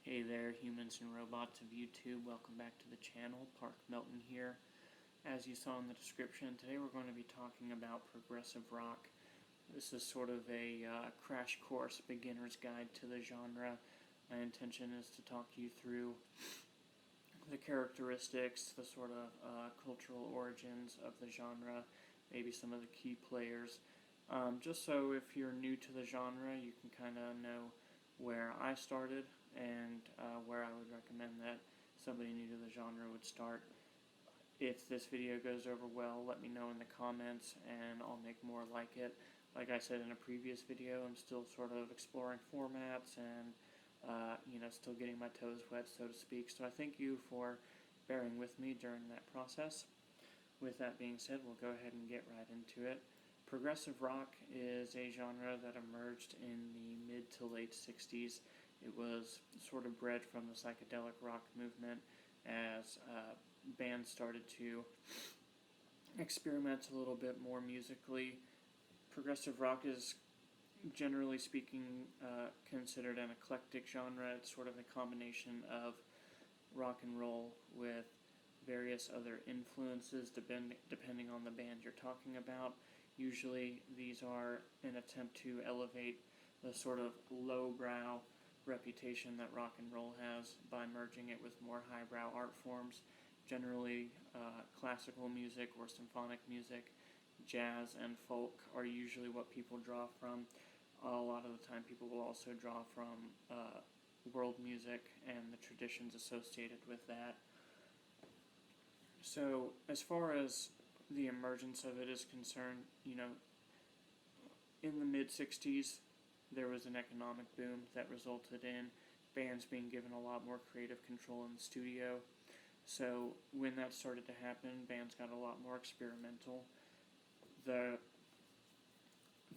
Hey there, humans and robots of YouTube. Welcome back to the channel. Park Melton here. As you saw in the description, today we're going to be talking about progressive rock. This is sort of a crash course, beginner's guide to the genre. My intention is to talk you through the characteristics, the sort of cultural origins of the genre, maybe some of the key players. Just so if you're new to the genre, you can kind of know where I started and where I would recommend that somebody new to the genre would start. If this video goes over well, let me know in the comments and I'll make more like it. Like I said in a previous video, I'm still sort of exploring formats and still getting my toes wet, so to speak. So I thank you for bearing with me during that process. With that being said, we'll go ahead and get right into it. Progressive rock is a genre that emerged in the mid to late 60s. It was sort of bred from the psychedelic rock movement as bands started to experiment a little bit more musically. Progressive rock is, generally speaking, considered an eclectic genre. It's sort of a combination of rock and roll with various other influences depending on the band you're talking about. Usually these are an attempt to elevate the sort of lowbrow reputation that rock and roll has by merging it with more highbrow art forms. Generally, classical music or symphonic music, jazz and folk are usually what people draw from. A lot of the time people will also draw from world music and the traditions associated with that. So as far as the emergence of it is concerned, in the mid-60s, there was an economic boom that resulted in bands being given a lot more creative control in the studio. So when that started to happen, bands got a lot more experimental. The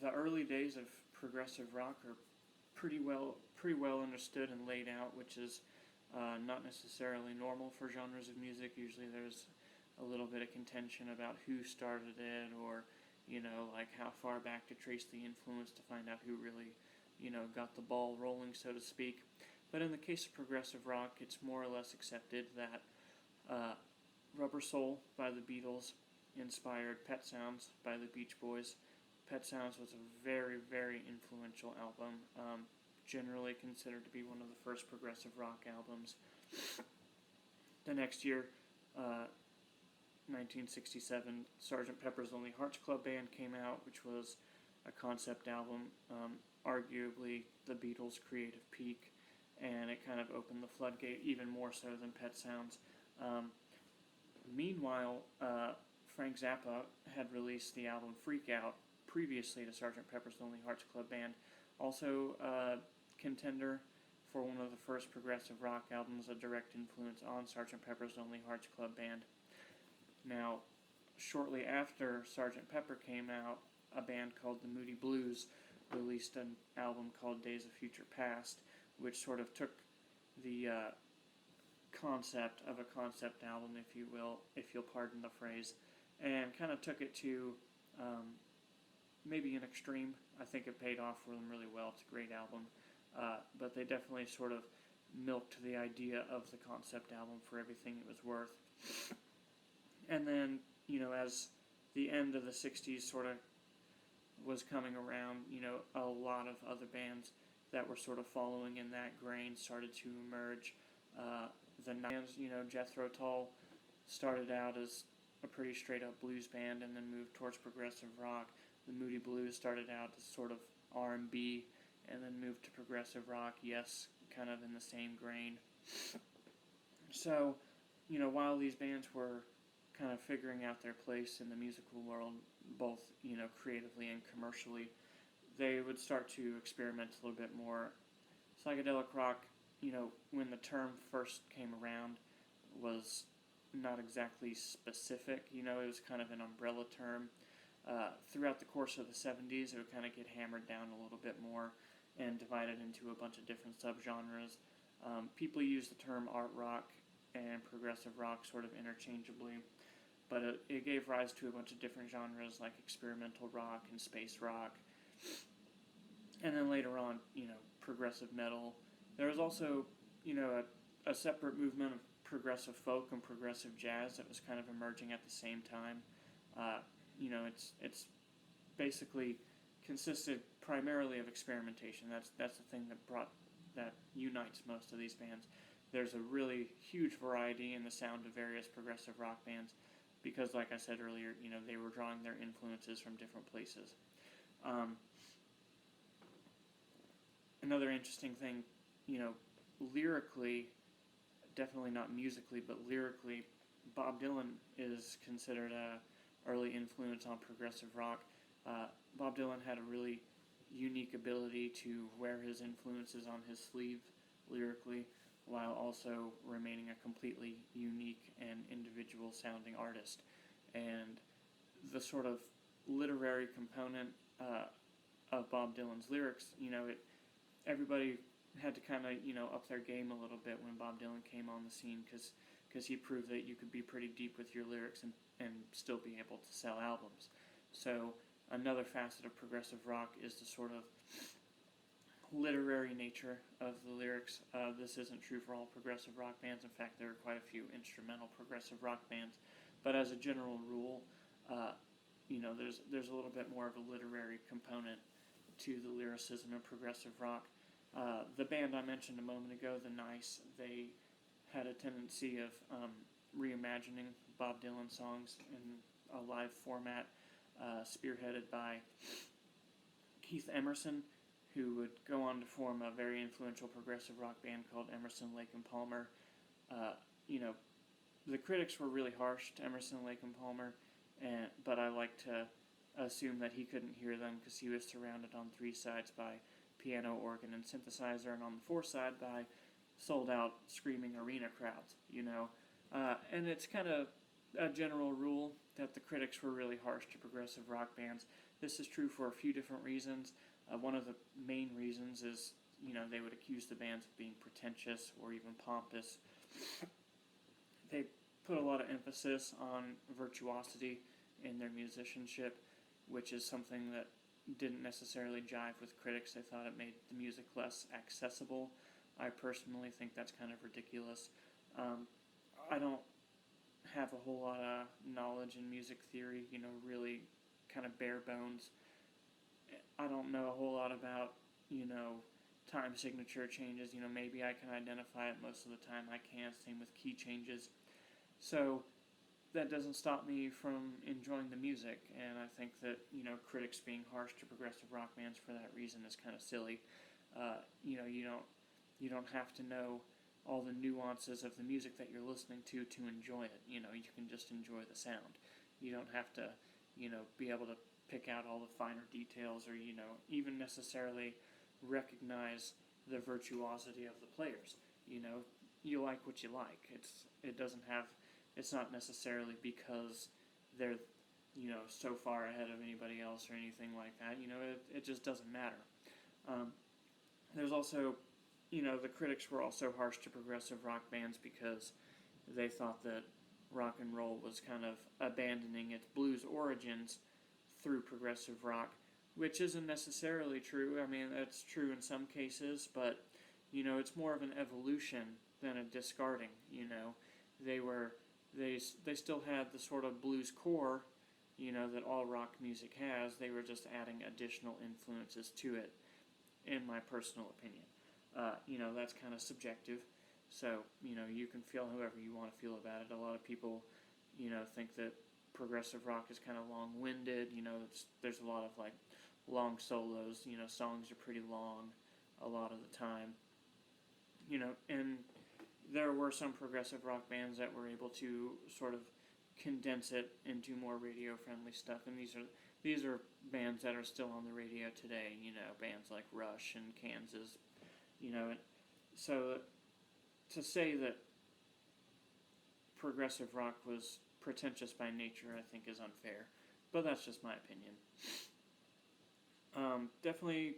early days of progressive rock are pretty well understood and laid out, which is not necessarily normal for genres of music. Usually there's a little bit of contention about who started it, or like how far back to trace the influence to find out who really got the ball rolling, so to speak. But in the case of progressive rock, it's more or less accepted that Rubber Soul by the Beatles inspired Pet Sounds by the Beach Boys. Pet Sounds was a very, very influential album, generally considered to be one of the first progressive rock albums. The next year, 1967, Sgt. Pepper's Lonely Hearts Club Band came out, which was a concept album, arguably the Beatles' creative peak, and it kind of opened the floodgate even more so than Pet Sounds. Meanwhile, Frank Zappa had released the album Freak Out previously to Sgt. Pepper's Lonely Hearts Club Band, also a contender for one of the first progressive rock albums, a direct influence on Sgt. Pepper's Lonely Hearts Club Band. Now, shortly after Sgt. Pepper came out, a band called the Moody Blues released an album called Days of Future Past, which sort of took the concept of a concept album, if you will, if you'll pardon the phrase, and kind of took it to maybe an extreme. I think it paid off for them really well. It's a great album, but they definitely sort of milked the idea of the concept album for everything it was worth. And then, as the end of the 60s sort of was coming around, a lot of other bands that were sort of following in that grain started to emerge. The bands, Jethro Tull started out as a pretty straight-up blues band and then moved towards progressive rock. The Moody Blues started out as sort of R&B and then moved to progressive rock, yes, kind of in the same grain. So, while these bands were kind of figuring out their place in the musical world, both, creatively and commercially, they would start to experiment a little bit more. Psychedelic rock, when the term first came around, was not exactly specific. It was kind of an umbrella term. Throughout the course of the 70s, it would kind of get hammered down a little bit more and divided into a bunch of different subgenres. People use the term art rock and progressive rock sort of interchangeably, but it gave rise to a bunch of different genres like experimental rock and space rock. And then later on, progressive metal. There was also a separate movement of progressive folk and progressive jazz that was kind of emerging at the same time. It's basically consisted primarily of experimentation. That's the thing that unites most of these bands. There's a really huge variety in the sound of various progressive rock bands because, like I said earlier, they were drawing their influences from different places. Another interesting thing, lyrically, definitely not musically, but lyrically, Bob Dylan is considered a early influence on progressive rock. Bob Dylan had a really unique ability to wear his influences on his sleeve lyrically, while also remaining a completely unique and individual sounding artist. And the sort of literary component of Bob Dylan's lyrics, everybody had to kind of, up their game a little bit when Bob Dylan came on the scene because he proved that you could be pretty deep with your lyrics and still be able to sell albums. So another facet of progressive rock is the sort of literary nature of the lyrics. This isn't true for all progressive rock bands. In fact, there are quite a few instrumental progressive rock bands. But as a general rule, there's a little bit more of a literary component to the lyricism of progressive rock. The band I mentioned a moment ago, The Nice, they had a tendency of reimagining Bob Dylan songs in a live format, spearheaded by Keith Emerson, who would go on to form a very influential progressive rock band called Emerson, Lake and Palmer. The critics were really harsh to Emerson, Lake and Palmer, but I like to assume that he couldn't hear them because he was surrounded on three sides by piano, organ, and synthesizer, and on the fourth side by sold-out screaming arena crowds, and it's kind of a general rule that the critics were really harsh to progressive rock bands. This is true for a few different reasons. One of the main reasons is, they would accuse the bands of being pretentious or even pompous. They put a lot of emphasis on virtuosity in their musicianship, which is something that didn't necessarily jive with critics. They thought it made the music less accessible. I personally think that's kind of ridiculous. I don't have a whole lot of knowledge in music theory, really kind of bare bones. I don't know a whole lot about, time signature changes. Maybe I can identify it most of the time. I can't. Same with key changes. So that doesn't stop me from enjoying the music, and I think that, critics being harsh to progressive rock bands for that reason is kind of silly. You don't have to know all the nuances of the music that you're listening to enjoy it. You can just enjoy the sound. You don't have to, be able to pick out all the finer details or, even necessarily recognize the virtuosity of the players. You like what you like. It's not necessarily because they're, so far ahead of anybody else or anything like that. It just doesn't matter. There's also, the critics were also harsh to progressive rock bands because they thought that rock and roll was kind of abandoning its blues origins through progressive rock, which isn't necessarily true. I mean, that's true in some cases, but, it's more of an evolution than a discarding. They still had the sort of blues core, that all rock music has. They were just adding additional influences to it, in my personal opinion. That's kind of subjective, so, you can feel however you want to feel about it. A lot of people, think that progressive rock is kind of long-winded. There's a lot of, long solos. Songs are pretty long a lot of the time. And there were some progressive rock bands that were able to sort of condense it into more radio-friendly stuff, and these are bands that are still on the radio today, bands like Rush and Kansas, so to say that progressive rock was pretentious by nature, I think, is unfair, but that's just my opinion. Definitely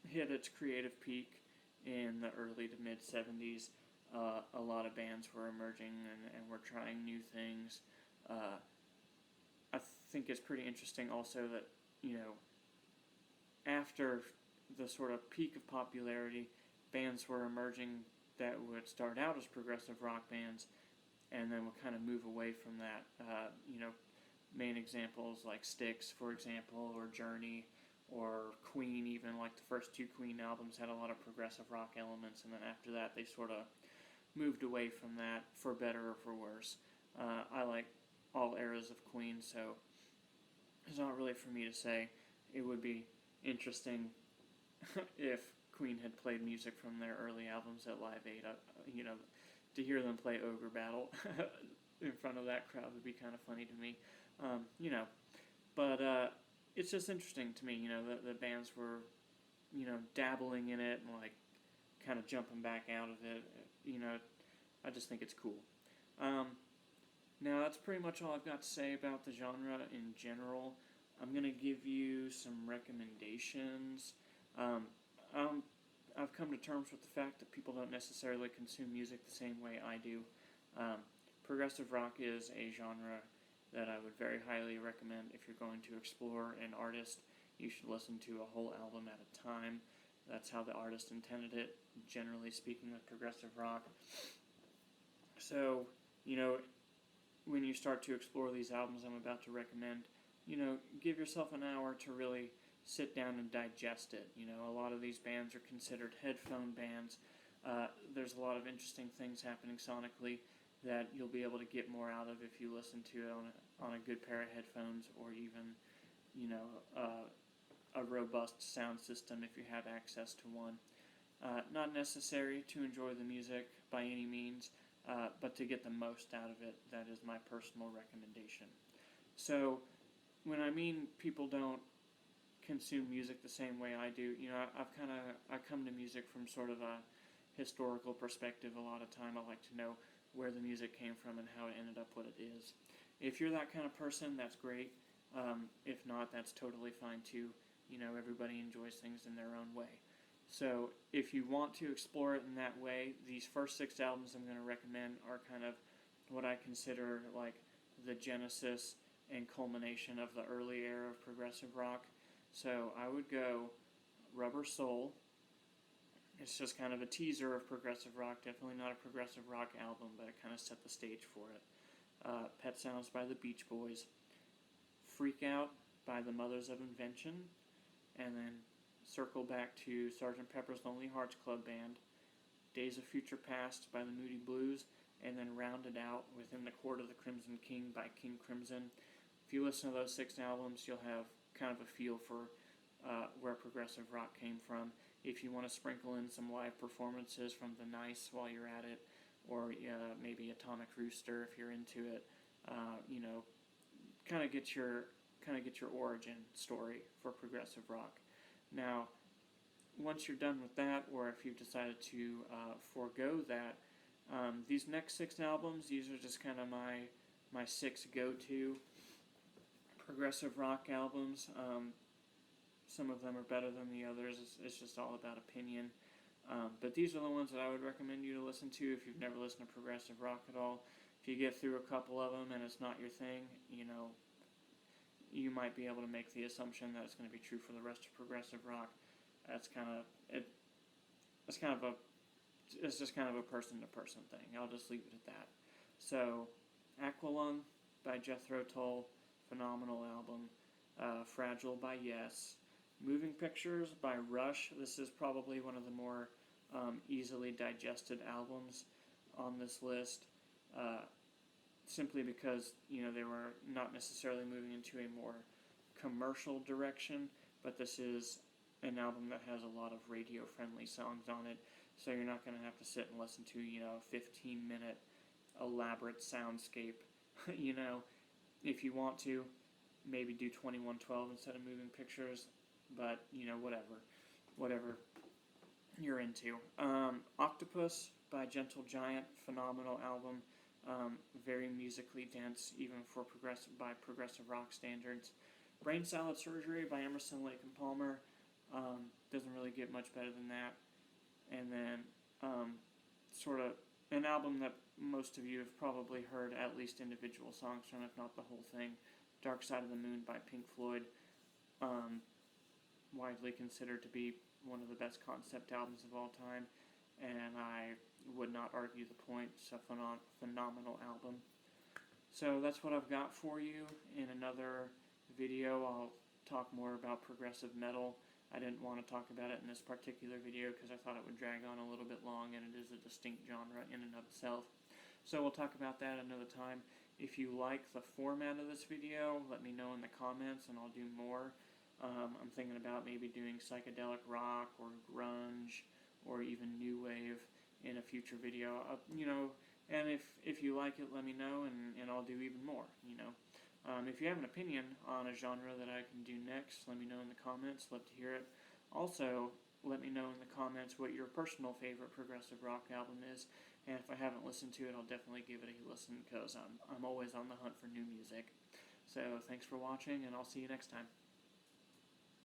hit its creative peak in the early to mid-70s. A lot of bands were emerging and were trying new things. I think it's pretty interesting also that, after the sort of peak of popularity, bands were emerging that would start out as progressive rock bands and then would kind of move away from that. Main examples like Styx, for example, or Journey, or Queen, even like the first two Queen albums had a lot of progressive rock elements, and then after that they sort of moved away from that for better or for worse. I like all eras of Queen, so it's not really for me to say. It would be interesting if Queen had played music from their early albums at Live Aid. To hear them play Ogre Battle in front of that crowd would be kind of funny to me. But it's just interesting to me, the bands were, dabbling in it and like kind of jumping back out of it. I just think it's cool. Now that's pretty much all I've got to say about the genre in general. I'm going to give you some recommendations. I've come to terms with the fact that people don't necessarily consume music the same way I do. Progressive rock is a genre that I would very highly recommend if you're going to explore an artist. You should listen to a whole album at a time. That's how the artist intended it, generally speaking, with progressive rock. So, when you start to explore these albums I'm about to recommend, give yourself an hour to really sit down and digest it. A lot of these bands are considered headphone bands. There's a lot of interesting things happening sonically that you'll be able to get more out of if you listen to it on a good pair of headphones, or even, a robust sound system if you have access to one. Not necessary to enjoy the music by any means, but to get the most out of it, that is my personal recommendation. So, when I mean people don't consume music the same way I do, I come to music from sort of a historical perspective a lot of time. I like to know where the music came from and how it ended up what it is. If you're that kind of person, that's great. If not, that's totally fine too. Everybody enjoys things in their own way. So if you want to explore it in that way, these first 6 albums I'm going to recommend are kind of what I consider like the genesis and culmination of the early era of progressive rock. So I would go Rubber Soul. It's just kind of a teaser of progressive rock, definitely not a progressive rock album, but it kind of set the stage for it. Pet Sounds by the Beach Boys, Freak Out by the Mothers of Invention, and then circle back to Sgt. Pepper's Lonely Hearts Club Band, Days of Future Past by the Moody Blues, and then rounded out within the Court of the Crimson King by King Crimson. If you listen to those 6 albums, you'll have kind of a feel for where progressive rock came from. If you want to sprinkle in some live performances from The Nice while you're at it, or maybe Atomic Rooster if you're into it, kind of get your origin story for progressive rock. Now, once you're done with that, or if you've decided to forego that, these next 6 albums, these are just kind of my 6 go-to progressive rock albums. Some of them are better than the others. It's just all about opinion. But these are the ones that I would recommend you to listen to if you've never listened to progressive rock at all. If you get through a couple of them and it's not your thing, you might be able to make the assumption that it's going to be true for the rest of progressive rock. It's just kind of a person-to-person thing. I'll just leave it at that. So, Aqualung by Jethro Tull, phenomenal album. Fragile by Yes. Moving Pictures by Rush. This is probably one of the more easily digested albums on this list, simply because they were not necessarily moving into a more commercial direction, but this is an album that has a lot of radio-friendly songs on it, so you're not going to have to sit and listen to a 15-minute elaborate soundscape. If you want to, maybe do 2112 instead of Moving Pictures, but whatever you're into. Octopus by Gentle Giant, phenomenal album, very musically dense, even for progressive rock standards. Brain Salad Surgery by Emerson, Lake and Palmer, doesn't really get much better than that. And then sort of an album that most of you have probably heard at least individual songs from, if not the whole thing, Dark Side of the Moon by Pink Floyd, widely considered to be one of the best concept albums of all time, and I not argue the point. It's a phenomenal album. So that's what I've got for you. In another video, I'll talk more about progressive metal. I didn't want to talk about it in this particular video because I thought it would drag on a little bit long, and it is a distinct genre in and of itself. So we'll talk about that another time. If you like the format of this video, let me know in the comments and I'll do more. I'm thinking about maybe doing psychedelic rock or grunge or even new wave in a future video. And if you like it, let me know, and I'll do even more, If you have an opinion on a genre that I can do next, let me know in the comments. Love to hear it. Also, let me know in the comments what your personal favorite progressive rock album is, and if I haven't listened to it, I'll definitely give it a listen because I'm always on the hunt for new music. So thanks for watching, and I'll see you next time.